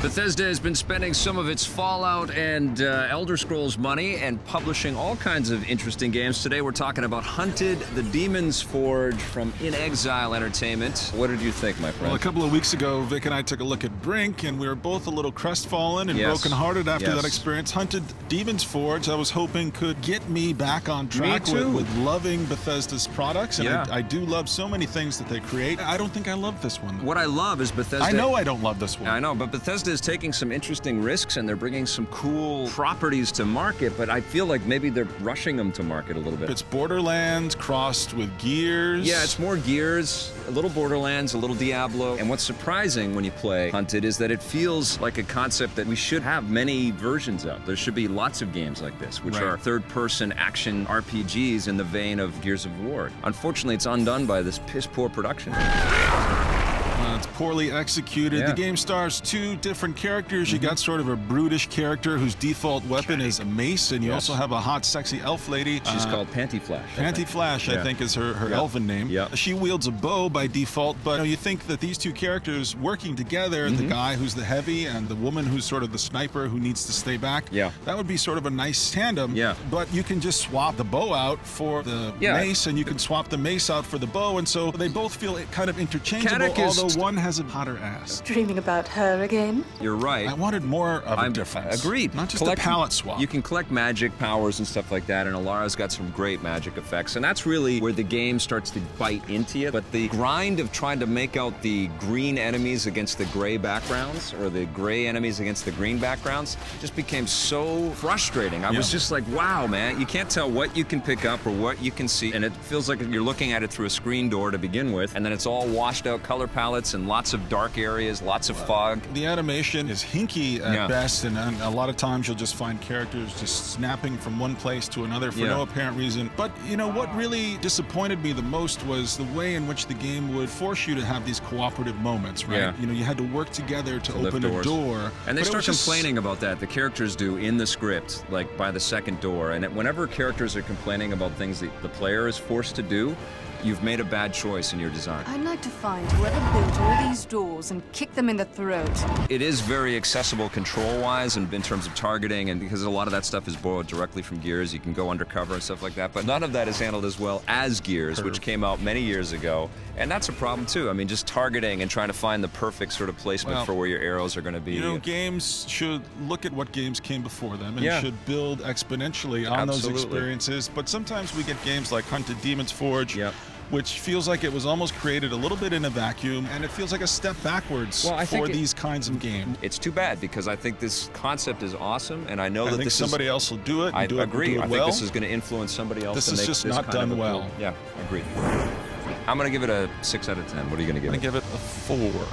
Bethesda has been spending some of its Fallout and Elder Scrolls money and publishing all kinds of interesting games. Today we're talking about Hunted: The Demon's Forge from inXile Entertainment. What did you think, my friend? Well, a couple of weeks ago, Vic and I took a look at Brink, and we were both a little crestfallen and brokenhearted after that experience. Hunted: Demon's Forge, I was hoping could get me back on track with loving Bethesda's products, and I do love so many things that they create. I don't think I love this one, though. What I love is Bethesda... I know I don't love this one. I know, but Bethesda is taking some interesting risks, and they're bringing some cool properties to market, but I feel like maybe they're rushing them to market a little bit. It's Borderlands crossed with Gears. Yeah, it's more Gears, a little Borderlands, a little Diablo. And what's surprising when you play Hunted is that it feels like a concept that we should have many versions of. There should be lots of games like this, which are third-person action RPGs in the vein of Gears of War. Unfortunately, it's undone by this piss-poor production. It's poorly executed. The game stars two different characters. You got sort of a brutish character whose default weapon is a mace, and you also have a hot, sexy elf lady. She's called Panty Flash. Panty Flash, I think, is her elven name. She wields a bow by default, but you think that these two characters working together, the guy who's the heavy and the woman who's sort of the sniper who needs to stay back, that would be sort of a nice tandem. But you can just swap the bow out for the mace, and you can swap the mace out for the bow, and so they both feel kind of interchangeable, although one has a hotter ass. Dreaming about her again? You're right. I wanted more of a difference. Agreed. Not just a palette swap. You can collect magic powers and stuff like that, and Alara's got some great magic effects, and that's really where the game starts to bite into you. But the grind of trying to make out the green enemies against the gray backgrounds, or the gray enemies against the green backgrounds, just became so frustrating. I was just like, wow, man, you can't tell what you can pick up or what you can see, and it feels like you're looking at it through a screen door to begin with, and then it's all washed out color palettes and lots of dark areas, lots of fog. The animation is hinky at best, and a lot of times you'll just find characters just snapping from one place to another for no apparent reason. But, you know, what really disappointed me the most was the way in which the game would force you to have these cooperative moments, right? You know, you had to work together to open a door. And they start complaining about that, the characters do, in the script, like by the second door. And whenever characters are complaining about things that the player is forced to do, you've made a bad choice in your design. I'd like to find whoever built all these doors and kick them in the throat. It is very accessible control-wise and in terms of targeting, and because a lot of that stuff is borrowed directly from Gears, you can go undercover and stuff like that, but none of that is handled as well as Gears, which came out many years ago, and that's a problem too. I mean, just targeting and trying to find the perfect sort of placement for where your arrows are going to be. You know, games should look at what games came before them and should build exponentially on those experiences, but sometimes we get games like Hunted: Demon's Forge, which feels like it was almost created a little bit in a vacuum, and it feels like a step backwards for these kinds of games. It's too bad, because I think this concept is awesome, and I know that somebody else will do it. I agree. I think this is going to influence somebody else. This is just not done well. Yeah, agreed. I'm going to give it a 6 out of 10. What are you going to give it? I'm going to give it a 4.